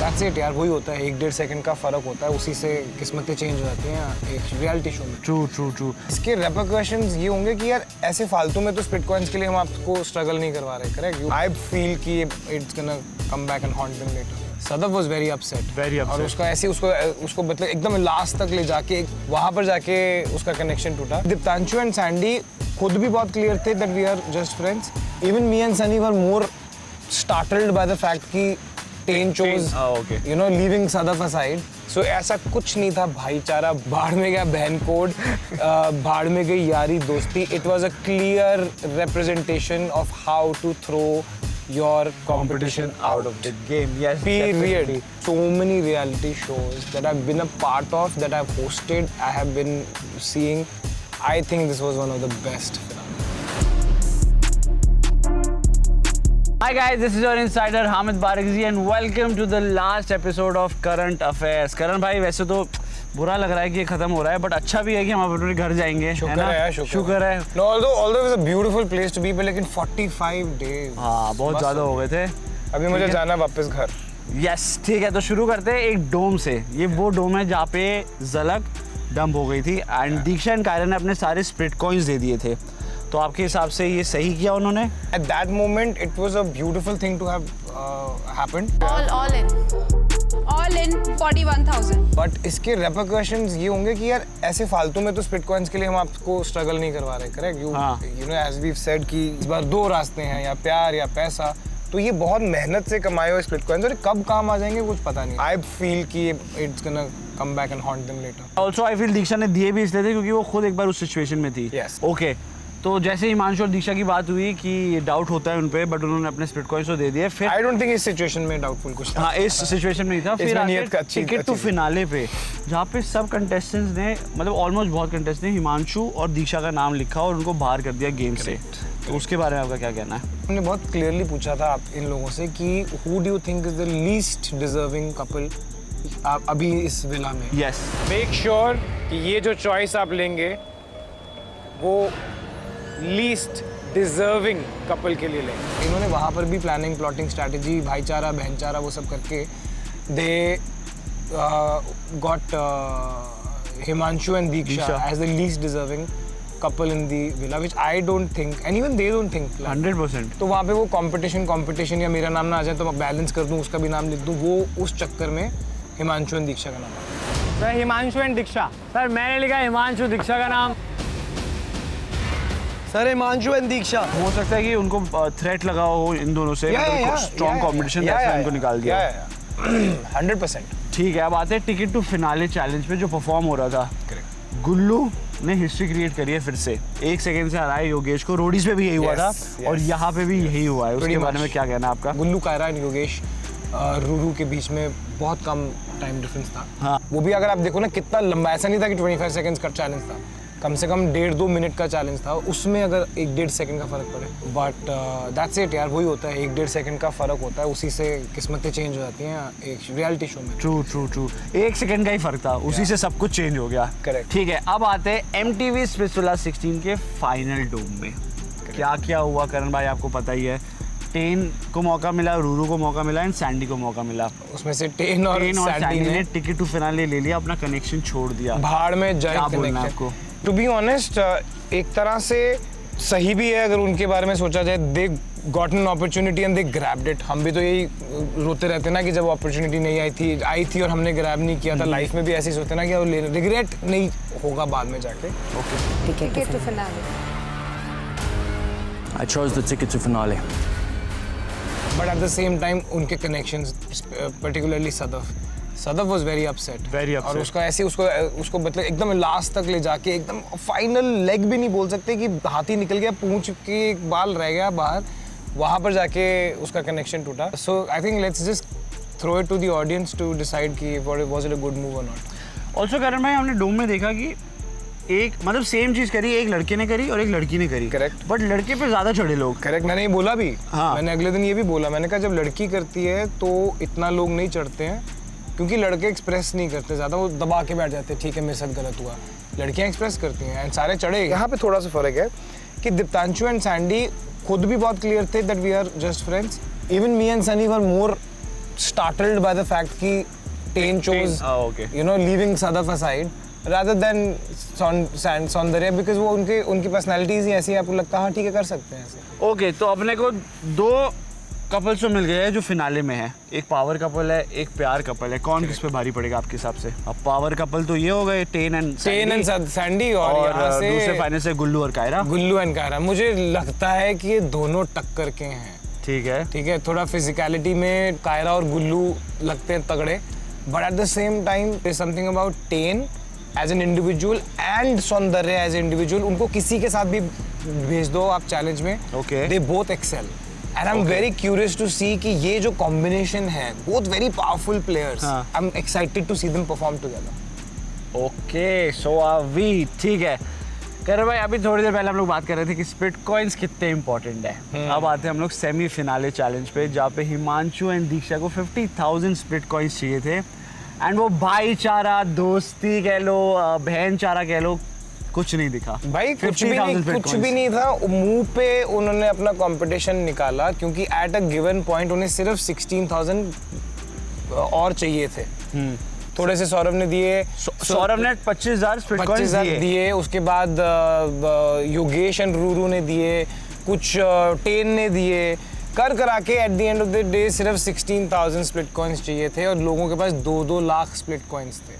That's it यार, वही होता है, 1-1.5 सेकंड का फर्क होता है, उसी से किस्मतें चेंज हो जाती हैं एक रियलिटी शो में। ट्रू। इसके रेपरकशंस ये होंगे कि यार ऐसे फालतू में तो स्प्लिट कॉइंस के लिए हम आपको स्ट्रगल नहीं करवा रहे, करेक्ट? आई फील कि it's gonna come back and haunt them later. Sadaf was very upset और उसका ऐसे उसको मतलब एकदम लास्ट तक ले जाके वहां पर जाके उसका कनेक्शन टूटा। दीप्तांशु एंड सैंडी खुद भी बहुत क्लियर थे that we are just friends. Even me and Sunny were more startled by the fact कि Ten chose you know leaving Sadaf aside. So ऐसा कुछ नहीं था, भाईचारा भाड़ में गया, बहन कोड भाड़ में गई यारी दोस्ती। It was a clear representation of how to throw your competition out of the game. Yes, period. definitely. So many reality shows that I've been a part of, that I've hosted, I have been seeing. I think this was one of the best. Hi guys, this is your insider Hamid Barakzi and welcome to the last episode of Current Affairs. करण भाई, वैसे तो बुरा लग रहा है कि ये खत्म हो रहा है, बट अच्छा भी है कि हम अपने घर जाएंगे। शुक्र है। No, although it's a beautiful place to be, but लेकिन 45 days। हाँ, बहुत ज़्यादा हो गए थे। अभी मुझे जाना वापस घर। यस, ठीक है, तो शुरू करते हैं एक डोम से। ये वो डोम है जहाँ पे झलक डंप हो गई थी एंड दीक्षा एंड कायरन ने अपने सारे स्प्लिट कॉइन्स दे दिए थे। तो आपके हिसाब से ये सही किया उन्होंने? At that moment, it was a beautiful thing to have happened. All in 41,000. But इसके repercussions ये होंगे कि यार ऐसे फालतू में तो स्प्लिट कॉइन्स के लिए हम आपको स्ट्रगल नहीं करवा रहे, correct? You know, as we've said कि इस बार दो रास्ते हैं, या प्यार या पैसा। तो ये बहुत मेहनत से कमाए हुए स्प्लिट कॉइन्स और कब काम आ जाएंगे कुछ पता नहीं। I feel कि it's gonna come back and haunt them later. Also, I feel दीक्षा ने दिए भी इसलिए थे क्योंकि वो खुद एक बार उस सिचुएशन में थी। Yes. Okay. तो जैसे हिमांशु और दीक्षा की बात हुई कि डाउट होता है उन पे, बट उन्होंने अपने स्प्लिट कॉइन्स तो दे दिए। फिर आई डोंट थिंक इस सिचुएशन में डाउटफुल कुछ था। हाँ, इस सिचुएशन में नहीं था। फिर टिकट टू फिनाले पे जहाँ पे सब कंटेस्टेंट्स ने, मतलब ऑलमोस्ट बहुत कंटेस्टेंट ने हिमांशु और दीक्षा का नाम लिखा और उनको बाहर कर दिया गेम से। तो उसके बारे में आपका क्या कहना है? हमने बहुत क्लियरली पूछा था आप इन लोगों से कि who do you think is the least deserving couple अभी इस विला में? यस, मेक श्योर कि ये जो चॉइस आप लेंगे वो लीस्ट डिजर्विंग कपल के लिए लेंगे। इन्होंने वहाँ पर भी प्लानिंग, प्लॉटिंग, स्ट्रैटेजी, भाईचारा, बहनचारा वो सब करके they got Himanshu and Diksha as the least deserving couple in the villa, which I don't think, and even they don't think. 100%. तो वहाँ पे वो कंपटीशन या मेरा नाम ना आ जाए तो मैं बैलेंस कर दूँ, उसका भी नाम लिख दूँ, वो उस चक्कर में हिमांशु एंड दीक्षा का नाम है। Sir Himanshu and Diksha. Sir मैंने लिखा हिमांशु, दीक्षा का नाम। सर हिमांशु एंड दीक्षा। हो सकता है कि उनको थ्रेट लगा हो इन दोनों से, स्ट्रॉन्ग कॉम्पिटिशन जैसे उनको निकाल दिया। 100%। ठीक है, अब आते हैं टिकट टू फिनाले चैलेंज पे जो परफॉर्म हो रहा था। गुल्लू ने हिस्ट्री क्रिएट करी है फिर से। 1 सेकंड से हराए योगेश को। रोडीज पे भी यही हुआ था और यहाँ पे भी यही हुआ है। उसके बारे में क्या कहना है आपका? गुल्लू, कायरा एंड योगेश, रूरू के बीच में बहुत कम टाइम डिफरेंस था। हाँ, वो भी अगर आप देखो ना कितना लंबा, ऐसा नहीं था कि 25 सेकंड्स का चैलेंज था, कम से कम 1.5-2 मिनट का चैलेंज था। उसमें अगर 1-1.5 सेकंड का फर्क पड़े, बट दैट्स इट यार, वही होता है, 1-1.5 सेकंड का फर्क होता है, उसी से किस्मतें चेंज हो जाती हैं एक रियलिटी शो में। ट्रू। 1 सेकंड का ही फर्क था, उसी से सब कुछ चेंज हो गया। करेक्ट। ठीक है, अब आते हैं MTV स्पिट्सविला 16 के फाइनल डोम में। क्या क्या हुआ करण भाई, आपको पता ही है। टेन को मौका मिला, रूरू को मौका मिला एंड सैंडी को मौका मिला। उसमें से टेन और सैंडी ने टिकट टू फिनाले ले लिया, अपना कनेक्शन छोड़ दिया। भाड़ में जाए। क्या बोलना है आपको? टू बी ऑनेस्ट, एक तरह से सही भी है अगर उनके बारे में सोचा जाए। They got an opportunity and they grabbed it. हम भी तो यही रोते रहते ना कि जब अपॉर्चुनिटी नहीं आई थी और हमने ग्रैब नहीं किया था। लाइफ में भी ऐसे ही सोचते ना कि रिग्रेट नहीं होगा बाद में जाके। Okay, Ticket to finale. I chose the ticket to finale. But at the same time उनके connections, particularly Sadaf was very upset. और उसका ऐसे उसको मतलब एकदम लास्ट तक ले जाके, एकदम फाइनल लेग भी नहीं बोल सकते कि हाथी निकल गया, पूंछ के एक बाल रह गया बाहर, वहाँ पर जाके उसका कनेक्शन टूटा। So I think let's just throw it to the audience to decide कि was it a good move और नॉट। ऑल्सो करण भाई, हमने डोम में देखा कि एक मतलब सेम चीज करी, एक लड़के ने करी और एक लड़की ने करी। करेक्ट। बट लड़के पे ज्यादा चढ़े लोग। करेक्ट, मैंने ये बोला भी। हाँ। मैंने अगले दिन ये भी बोला, मैंने कहा जब लड़की करती है तो इतना लोग नहीं चढ़ते हैं, क्योंकि लड़के एक्सप्रेस नहीं करते ज़्यादा, वो दबा के बैठ जाते हैं, ठीक है मेरे साथ गलत हुआ। लड़कियाँ एक्सप्रेस करती हैं एंड सारे चढ़े। यहाँ पे थोड़ा सा फर्क है कि दीप्तांशु एंड सैंडी खुद भी बहुत क्लियर थे that we are just friends. Even me and Sunny were more startled by the fact कि Tain chose, okay. you know, leaving Sadaf aside rather than सौंदर्य, because वो उनकी personalities ही ऐसी है, आपको लगता है हाँ ठीक है कर सकते हैं ऐसे। ओके, तो अपने को दो कपल्स तो मिल गए हैं जो फिनाले में है। एक पावर कपल है, एक प्यार कपल है। कौन किस पे भारी पड़ेगा आपके हिसाब से? अब पावर कपल तो ये हो गए टेन एंड सैंडी और यहाँ से दूसरे फाइनल से गुल्लू और कायरा। गुल्लू एंड कायरा। मुझे लगता है कि ये दोनों टक्कर के हैं। ठीक है, थोड़ा फिजिकलिटी में कायरा और गुल्लू लगते हैं तगड़े, but at the same time there is something about Ten as an individual and Saundarya as an individual. उनको किसी के साथ भी भेज दो आप चैलेंज में, they both excel and I am very curious to see कि ये जो कॉम्बिनेशन है, both very powerful players, I am excited to see them perform together. Okay, so are we. ठीक है कर भाई, अभी थोड़ी देर पहले हम लोग बात कर रहे थे कि स्प्लिट कॉइन्स कितने इंपॉर्टेंट है। अब आते हैं हम लोग सेमी फिनाले चैलेंज पे, जहाँ पे हिमांशु एंड दीक्षा को 50,000 स्प्लिट कॉइन्स चाहिए थे। एंड वो भाईचारा, दोस्ती कह लो, बहनचारा कह लो, कुछ नहीं दिखा भाई। कुछ भी नहीं था। मुंह पे उन्होंने अपना कंपटीशन निकाला, क्योंकि एट अ गिवन पॉइंट उन्हें सिर्फ 16,000 और चाहिए थे। थोड़े से सौरभ ने दिए, सौरभ ने 25,000 दिए। उसके बाद योगेश एंड रूरू ने दिए, कुछ टेन ने दिए, करा के at the end of the day सिर्फ 16,000 स्प्लिट कॉइन्स चाहिए थे और लोगों के पास 2-2 लाख स्प्लिट कॉइन्स थे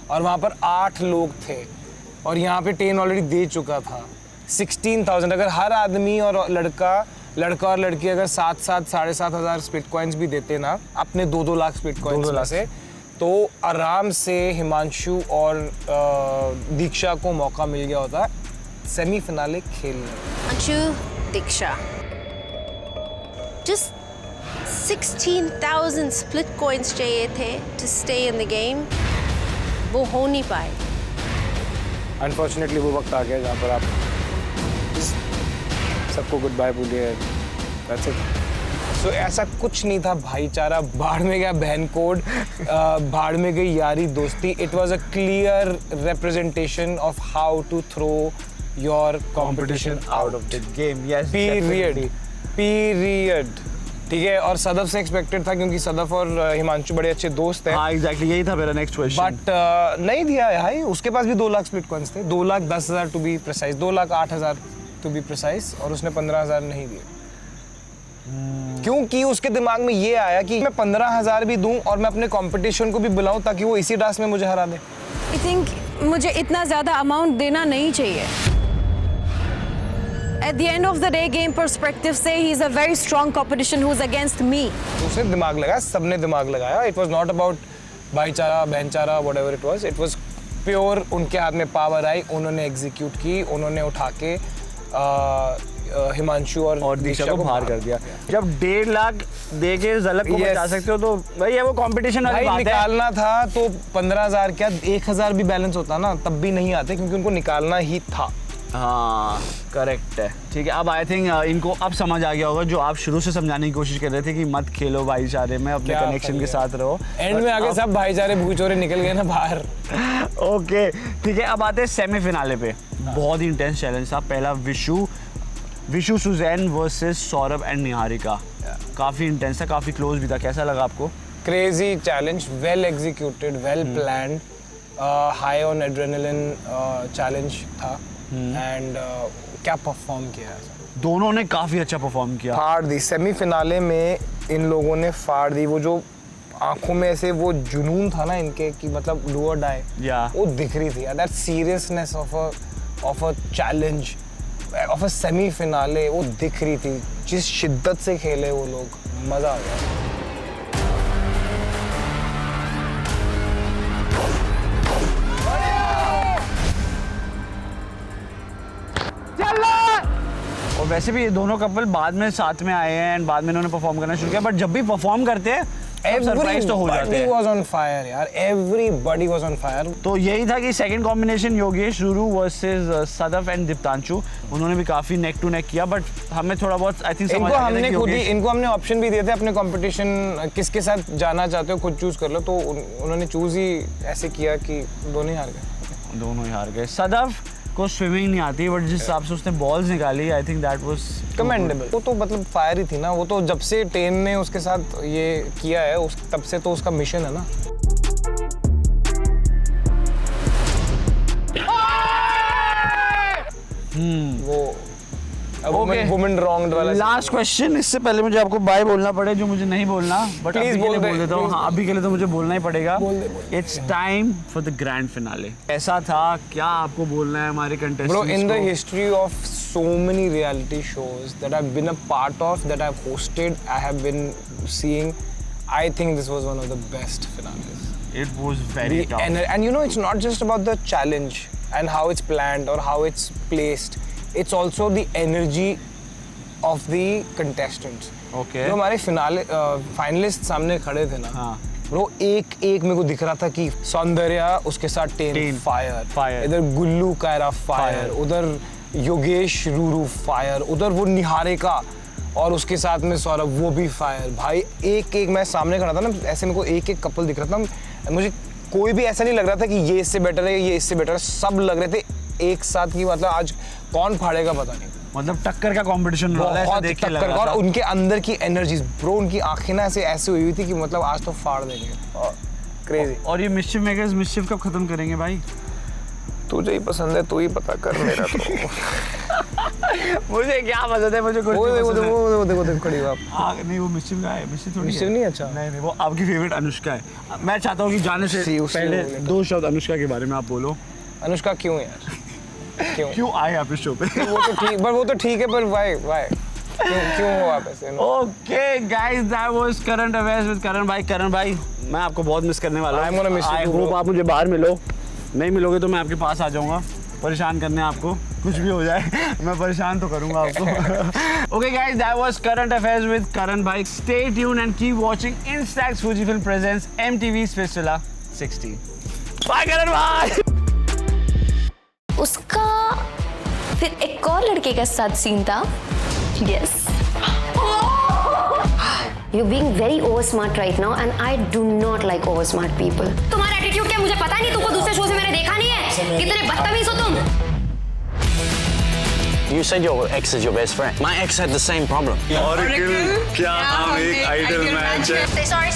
और वहाँ पर 8 लोग थे और यहाँ पे टेन ऑलरेडी दे चुका था। 16,000 अगर हर आदमी और लड़का और लड़की अगर 7,000-7,500 स्प्लिट कॉइन्स भी देते ना अपने 2-2 लाख स्प्लिट कॉइन्स में से, तो आराम से हिमांशु और दीक्षा को मौका मिल गया होता सेमीफिनाले खेलने। हिमांशु, दीक्षा, just 16,000 स्प्लिट कॉइन्स चाहिए थे to stay in the game, वो हो नहीं पाए। अनफॉर्चुनेटली वो वक्त आ गया जहाँ पर आप सबको गुड बाय बोलिए। That's it. सो ऐसा कुछ नहीं था। भाईचारा बाढ़ में गया, बहन कोड बाढ़ में गई, यारी दोस्ती। It was a clear representation of how to throw your competition out of the game. Yes, period. ठीक है, और सदफ से एक्सपेक्टेड था क्योंकि सदफ और हिमांशु बड़े अच्छे दोस्त हैं। हाँ एग्जैक्टली, यही था मेरा नेक्स्ट क्वेश्चन। बट नहीं दिया है भाई, उसके पास भी 2 लाख स्प्लिट कॉइन्स थे, 2,10,000 to be precise, 2,08,000 to be precise, और उसने 15,000 नहीं दिए। क्योंकि उसके दिमाग में ये आया कि मैं 15,000 भी दूं और मैं अपने कंपटीशन को भी बुलाऊं ताकि वो इसी डांस में मुझे हरा दे। आई थिंक मुझे इतना ज़्यादा अमाउंट देना नहीं चाहिए। At the end of the day, game perspective से he is a very strong competition who's against me. उसने दिमाग लगाया, सबने दिमाग लगाया। It was not about भाईचारा, बहनचारा, whatever it was. It was pure, उनके हाथ में पावर आई, उन्होंने एग्जीक्यूट की, उन्होंने उठा के हिमांशु और दीक्षा को बाहर कर दिया। जब 1.5 लाख दे के झलक को बचा सकते हो तो भाई ये वो कंपटीशन वाली बात है। निकालना था तो 15,000 क्या 1,000 भी बैलेंस होता ना तब भी नहीं आते, क्योंकि उनको निकालना ही था। हाँ करेक्ट है। ठीक है, अब आई थिंक इनको अब समझ आ गया होगा जो आप शुरू से समझाने की कोशिश कर रहे थे कि मत खेलो भाईचारे में, अपने कनेक्शन के साथ रहो। एंड में आगे सब भाईचारे भूचोरे निकल गए ना बाहर। ओके ठीक है, अब आते हैं सेमीफिनाले पे। बहुत ही इंटेंस चैलेंज था। पहला विशु सुजैन वर्सेस सौरभ एंड निहारिका। काफ़ी इंटेंस था, काफ़ी क्लोज भी था। कैसा लगा आपको? Crazy challenge, well executed, well planned, high on adrenaline challenge था। एंड क्या परफॉर्म किया है, दोनों ने काफ़ी अच्छा परफॉर्म किया। फाड़ दी सेमीफिनाले में, इन लोगों ने फाड़ दी। वो जो आंखों में ऐसे वो जुनून था ना इनके कि मतलब डू और डाई, वो दिख रही थी। That seriousness of a challenge, of a semi-finale, वो दिख रही थी। जिस शिद्दत से खेले वो लोग, मज़ा आ गया। और वैसे भी ये दोनों कपल बाद में साथ में आए हैं एंड बाद में इन्होंने परफॉर्म करना शुरू किया, बट जब भी परफॉर्म करते हैं सरप्राइज तो हो जाते हैं। was on fire यार, everybody was on fire। तो यही था कि second combination Yogesh Ruru versus Sadaf and Deeptanshu, उन्होंने भी काफी नेक टू नेक किया, बट हमें थोड़ा बहुत आई थिंक समझ आ गया कि इनको हमने ऑप्शन भी दिए थे अपने कंपटीशन किसके साथ जाना चाहते हो खुद चूज कर लो, तो उन्होंने चूज ही ऐसे किया कि दोनों ही हार गए। दोनों ही हार गए। सदफ को स्विमिंग नहीं आती, बट जिस हिसाब से उसने बॉल्स निकाली, I think that was commendable. वो तो मतलब फायर ही थी ना, वो तो जब से टेन ने उसके साथ ये किया है तब से तो उसका मिशन है ना। वो वुमेन रॉन्ग्ड वाला। लास्ट क्वेश्चन, इससे पहले मुझे आपको बाय बोलना पड़े, जो मुझे नहीं बोलना, बट Please अभी के लिए बोल बोल देता हूँ। हाँ, अभी के लिए तो मुझे बोलना ही पड़ेगा। It's time for the grand finale. ऐसा था, क्या आपको बोलना है हमारे कंटेस्टेंट्स Bro, in को? the history of so many reality shows that I've been a part of, that I've hosted, I have been seeing, I think this was one of the best finales. It was very tough. And you know, it's not just about the challenge and how it's planned or how it's placed. It's also the energy of the contestants. Okay. जो हमारे finalist सामने खड़े थे ना, हाँ. Bro एक मेरे को दिख रहा था कि सौंदर्या उसके साथ टेन फायर, इधर गुल्लू कायरा फायर, उधर योगेश रूरू फायर, उधर वो निहारिका और उसके साथ में सौरभ वो भी फायर। भाई एक मैं सामने खड़ा था ना, ऐसे मेरे को एक कपल दिख रहा था। मुझे कोई भी ऐसा नहीं लग रहा था कि ये इससे बेटर है, ये इससे बेटर है। सब लग रहे थे एक साथ की, मतलब आज कौन फाड़ेगा पता नहीं। मतलब टक्कर का कंपटीशन हो रहा है, ऐसा देख के लग रहा था। और उनके अंदर की एनर्जीज ब्रो, उनकी आंखें ना ऐसे हुई थी कि मतलब आज तो फाड़ देंगे। क्रेजी। और ये मिस्चिफ मेकर्स मिस्चिफ कब खत्म करेंगे भाई? तुझे ही पसंद है, तू ही पता कर मेरा तो। मुझे क्या पसंद है, मुझे कुछ वो नहीं पसंद है। देखो देखो खड़ी हो आप। नहीं, वो मिस्चिफ का है, मिस्चिफ थोड़ी मिस्चिफ नहीं, अच्छा। नहीं, वो आपकी फेवरेट अनुष्का है। मैं चाहता हूँ कि जाने से पहले 2 शब्द अनुष्का के बारे में आप बोलो। अनुष्का क्यों यार? क्यों आए आप इस शो पे? वो तो ठीक है, पर व्हाई क्यों हो आप ऐसे? Okay guys, that was current affairs with Karan भाई। करण भाई, मैं आपको बहुत मिस करने वाला हूं। आई होप आप मुझे बाहर मिलो। नहीं मिलोगे तो मैं आपके पास आ जाऊंगा परेशान करने आपको। कुछ भी हो जाए मैं परेशान तो करूंगा आपको। Okay guys, that was current affairs with Karan भाई। Stay tune and keep watching Instax Fujifilm presents MTV Spittzilla 16। Bye Karan भाई। उसका फिर एक और लड़के के साथ सीन था। Yes, you being very over smart right now and I do not like over smart people. तुम्हारा एटीट्यूड क्या मुझे पता नहीं, तुमको दूसरे शो से मैंने देखा नहीं है। कितने बदतमीज हो तुम। You said your ex is your best friend. My ex had the same problem. Oracle, क्या हम एक आइडल मैच है? Sorry.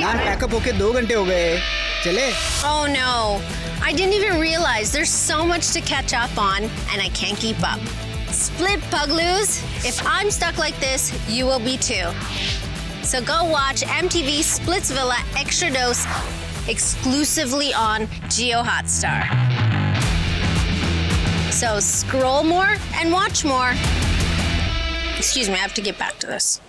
यार पैकअप होके 2 घंटे हो गए, चले? Oh no, I didn't even realize there's so much to catch up on and I can't keep up. Split Pugloos, if I'm stuck like this, you will be too. So go watch MTV Splitsvilla Extra Dose exclusively on Geo Hotstar. So scroll more and watch more. Excuse me, I have to get back to this.